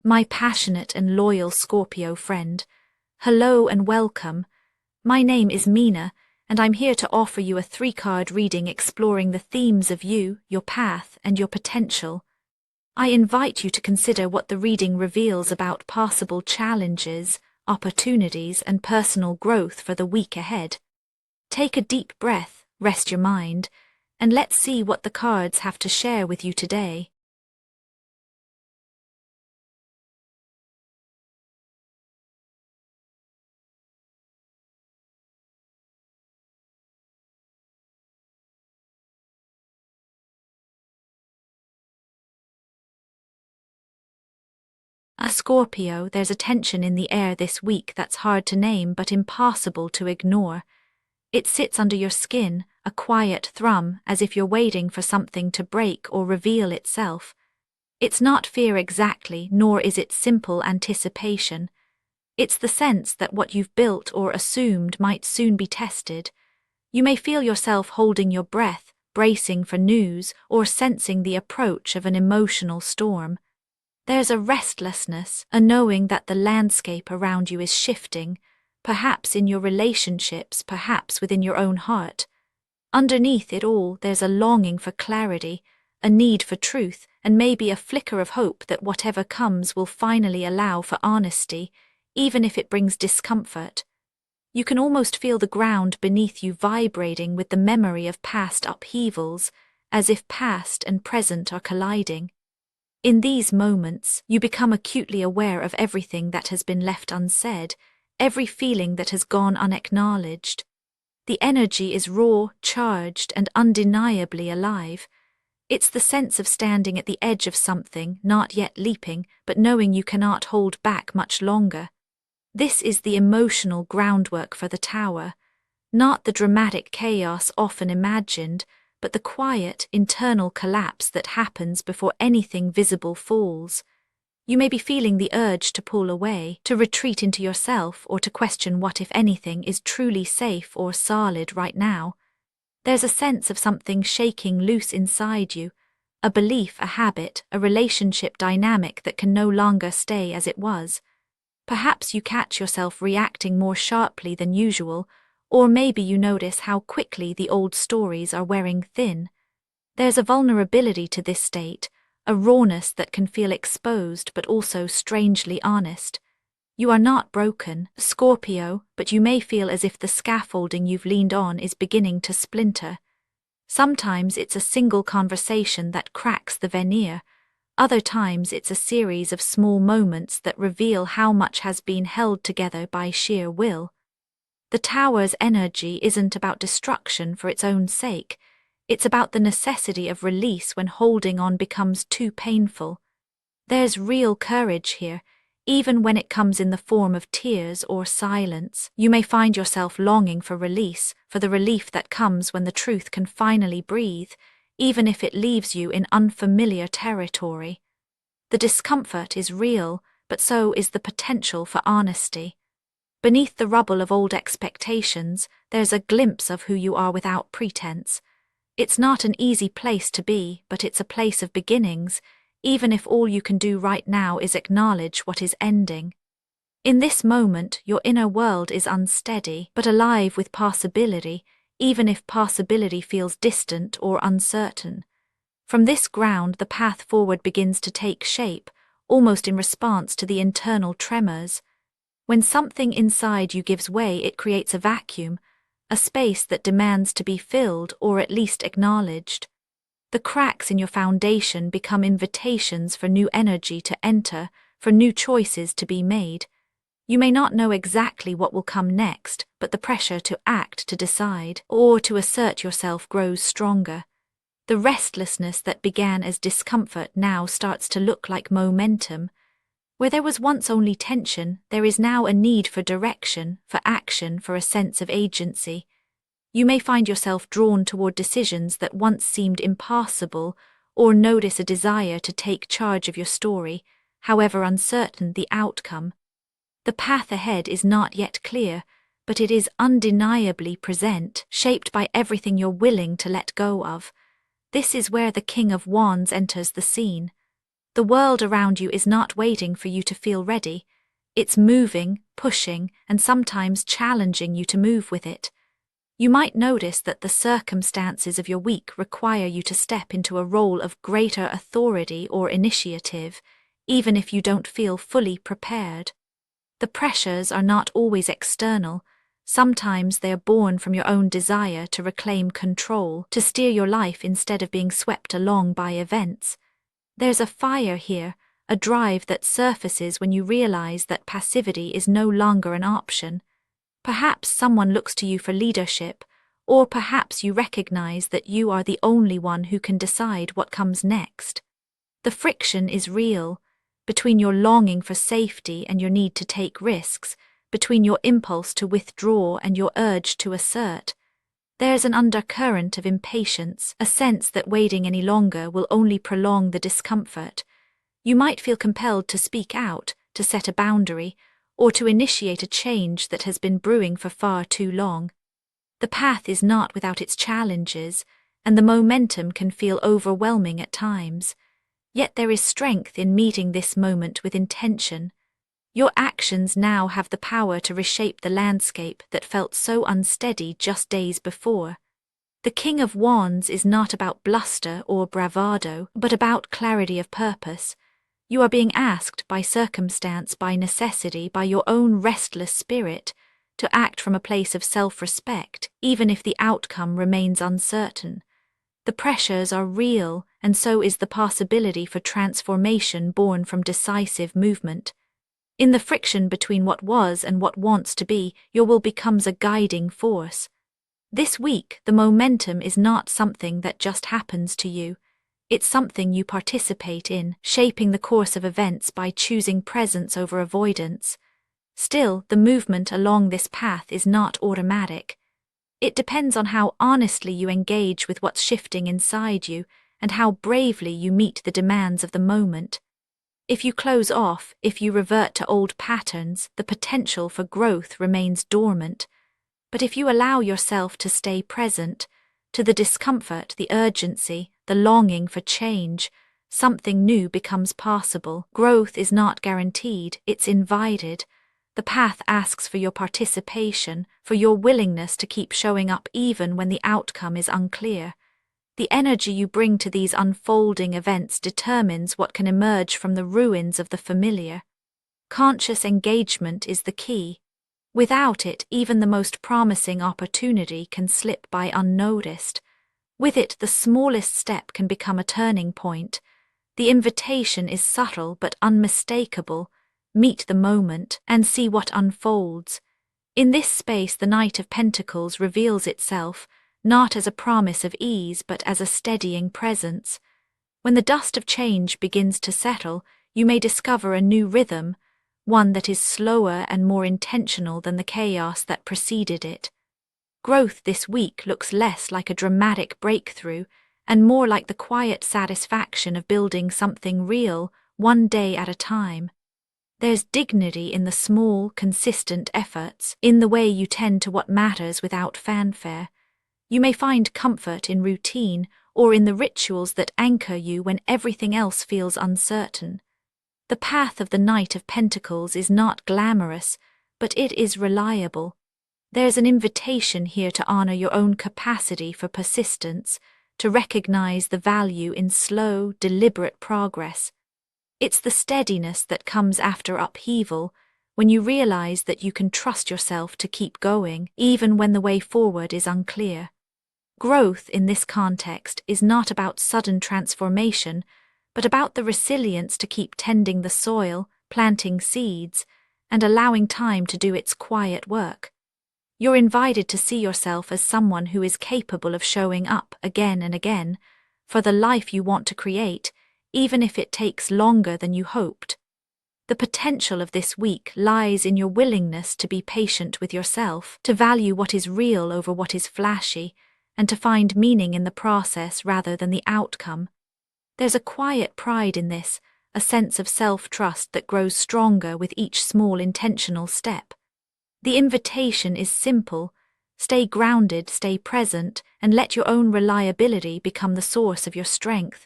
my passionate and loyal Scorpio friend. Hello and welcome. My name is Mina, and I'm here to offer you a 3-card reading exploring the themes of you, your path, and your potential. I invite you to consider what the reading reveals about possible challenges, opportunities, and personal growth for the week ahead. Take a deep breath, rest your mind, and let's see what the cards have to share with you today. A Scorpio, there's a tension in the air this week that's hard to name but impossible to ignore. It sits under your skin, a quiet thrum, as if you're waiting for something to break or reveal itself. It's not fear exactly, nor is it simple anticipation. It's the sense that what you've built or assumed might soon be tested. You may feel yourself holding your breath, bracing for news, or sensing the approach of an emotional storm. There's a restlessness, a knowing that the landscape around you is shifting, perhaps in your relationships, perhaps within your own heart. Underneath it all, there's a longing for clarity, a need for truth, and maybe a flicker of hope that whatever comes will finally allow for honesty, even if it brings discomfort. You can almost feel the ground beneath you vibrating with the memory of past upheavals, as if past and present are colliding. In these moments, you become acutely aware of everything that has been left unsaid, every feeling that has gone unacknowledged. The energy is raw, charged, and undeniably alive. It's the sense of standing at the edge of something, not yet leaping, but knowing you cannot hold back much longer. This is the emotional groundwork for the tower, not the dramatic chaos often imagined, but the quiet, internal collapse that happens before anything visible falls. You may be feeling the urge to pull away, to retreat into yourself, or to question what, if anything, is truly safe or solid right now. There's a sense of something shaking loose inside you, a belief, a habit, a relationship dynamic that can no longer stay as it was. Perhaps you catch yourself reacting more sharply than usual, or maybe you notice how quickly the old stories are wearing thin. There's a vulnerability to this state, a rawness that can feel exposed but also strangely honest. You are not broken, Scorpio, but you may feel as if the scaffolding you've leaned on is beginning to splinter. Sometimes it's a single conversation that cracks the veneer. Other times it's a series of small moments that reveal how much has been held together by sheer will. The tower's energy isn't about destruction for its own sake. It's about the necessity of release when holding on becomes too painful. There's real courage here, even when it comes in the form of tears or silence. You may find yourself longing for release, for the relief that comes when the truth can finally breathe, even if it leaves you in unfamiliar territory. The discomfort is real, but so is the potential for honesty. Beneath the rubble of old expectations, there's a glimpse of who you are without pretense. It's not an easy place to be, but it's a place of beginnings, even if all you can do right now is acknowledge what is ending. In this moment, your inner world is unsteady, but alive with possibility, even if possibility feels distant or uncertain. From this ground, the path forward begins to take shape, almost in response to the internal tremors. When something inside you gives way, it creates a vacuum, a space that demands to be filled or at least acknowledged. The cracks in your foundation become invitations for new energy to enter, for new choices to be made. You may not know exactly what will come next, but the pressure to act, to decide, or to assert yourself grows stronger. The restlessness that began as discomfort now starts to look like momentum. Where there was once only tension, there is now a need for direction, for action, for a sense of agency. You may find yourself drawn toward decisions that once seemed impossible, or notice a desire to take charge of your story, however uncertain the outcome. The path ahead is not yet clear, but it is undeniably present, shaped by everything you're willing to let go of. This is where the King of Wands enters the scene. The world around you is not waiting for you to feel ready. It's moving, pushing, and sometimes challenging you to move with it. You might notice that the circumstances of your week require you to step into a role of greater authority or initiative, even if you don't feel fully prepared. The pressures are not always external. Sometimes they are born from your own desire to reclaim control, to steer your life instead of being swept along by events. There's a fire here, a drive that surfaces when you realize that passivity is no longer an option. Perhaps someone looks to you for leadership, or perhaps you recognize that you are the only one who can decide what comes next. The friction is real, between your longing for safety and your need to take risks, between your impulse to withdraw and your urge to assert. There's an undercurrent of impatience, a sense that waiting any longer will only prolong the discomfort. You might feel compelled to speak out, to set a boundary, or to initiate a change that has been brewing for far too long. The path is not without its challenges, and the momentum can feel overwhelming at times. Yet there is strength in meeting this moment with intention. Your actions now have the power to reshape the landscape that felt so unsteady just days before. The King of Wands is not about bluster or bravado, but about clarity of purpose. You are being asked by circumstance, by necessity, by your own restless spirit, to act from a place of self-respect, even if the outcome remains uncertain. The pressures are real, and so is the possibility for transformation born from decisive movement. In the friction between what was and what wants to be, your will becomes a guiding force. This week, the momentum is not something that just happens to you. It's something you participate in, shaping the course of events by choosing presence over avoidance. Still, the movement along this path is not automatic. It depends on how honestly you engage with what's shifting inside you and how bravely you meet the demands of the moment. If you close off, if you revert to old patterns, the potential for growth remains dormant. But if you allow yourself to stay present, to the discomfort, the urgency, the longing for change, something new becomes possible. Growth is not guaranteed, it's invited. The path asks for your participation, for your willingness to keep showing up even when the outcome is unclear. The energy you bring to these unfolding events determines what can emerge from the ruins of the familiar. Conscious engagement is the key. Without it, even the most promising opportunity can slip by unnoticed. With it, the smallest step can become a turning point. The invitation is subtle but unmistakable. Meet the moment and see what unfolds. In this space, the Knight of Pentacles reveals itself, not as a promise of ease but as a steadying presence. When the dust of change begins to settle, you may discover a new rhythm, one that is slower and more intentional than the chaos that preceded it. Growth this week looks less like a dramatic breakthrough and more like the quiet satisfaction of building something real, one day at a time. There's dignity in the small, consistent efforts, in the way you tend to what matters without fanfare. You may find comfort in routine or in the rituals that anchor you when everything else feels uncertain. The path of the Knight of Pentacles is not glamorous, but it is reliable. There's an invitation here to honor your own capacity for persistence, to recognize the value in slow, deliberate progress. It's the steadiness that comes after upheaval, when you realize that you can trust yourself to keep going, even when the way forward is unclear. Growth in this context is not about sudden transformation, but about the resilience to keep tending the soil, planting seeds, and allowing time to do its quiet work. You're invited to see yourself as someone who is capable of showing up again and again for the life you want to create, even if it takes longer than you hoped. The potential of this week lies in your willingness to be patient with yourself, to value what is real over what is flashy, and to find meaning in the process rather than the outcome. There's a quiet pride in this, a sense of self-trust that grows stronger with each small intentional step. The invitation is simple: stay grounded, stay present, and let your own reliability become the source of your strength.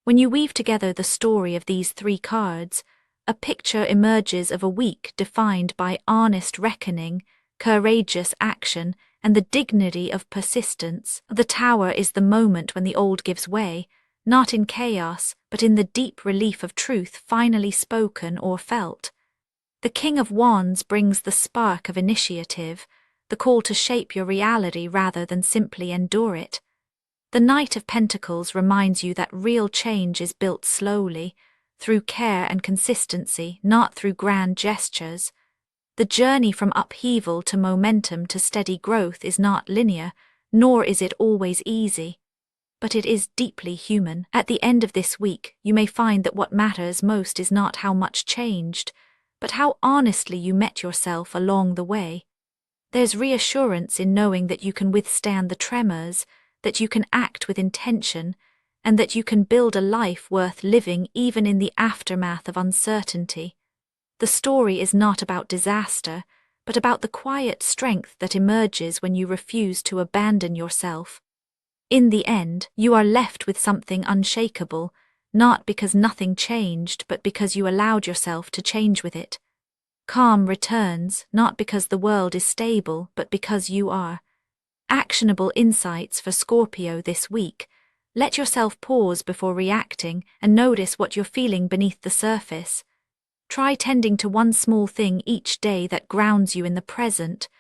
When you weave together the story of these three cards, a picture emerges of a week defined by honest reckoning, courageous action, and the dignity of persistence. The Tower is the moment when the old gives way, not in chaos, but in the deep relief of truth finally spoken or felt. The King of Wands brings the spark of initiative, the call to shape your reality rather than simply endure it. The Knight of Pentacles reminds you that real change is built slowly, through care and consistency, not through grand gestures. The journey from upheaval to momentum to steady growth is not linear, nor is it always easy. But it is deeply human. At the end of this week, you may find that what matters most is not how much changed, but how honestly you met yourself along the way. There's reassurance in knowing that you can withstand the tremors, that you can act with intention, and that you can build a life worth living even in the aftermath of uncertainty. The story is not about disaster, but about the quiet strength that emerges when you refuse to abandon yourself. In the end, you are left with something unshakable, not because nothing changed, but because you allowed yourself to change with it. Calm returns, not because the world is stable, but because you are. Actionable insights for Scorpio this week. Let yourself pause before reacting and notice what you're feeling beneath the surface. Try tending to one small thing each day that grounds you in the present.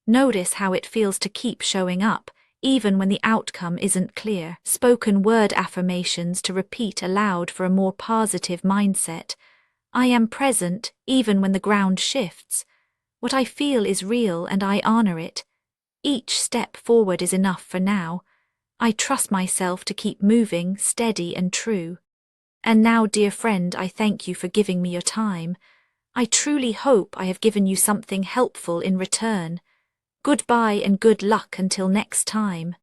Notice how it feels to keep showing up, even when the outcome isn't clear. Spoken word affirmations to repeat aloud for a more positive mindset. I am present, even when the ground shifts. What I feel is real and I honor it. Each step forward is enough for now. I trust myself to keep moving, steady and true. And now, dear friend, I thank you for giving me your time. I truly hope I have given you something helpful in return. Goodbye and good luck until next time.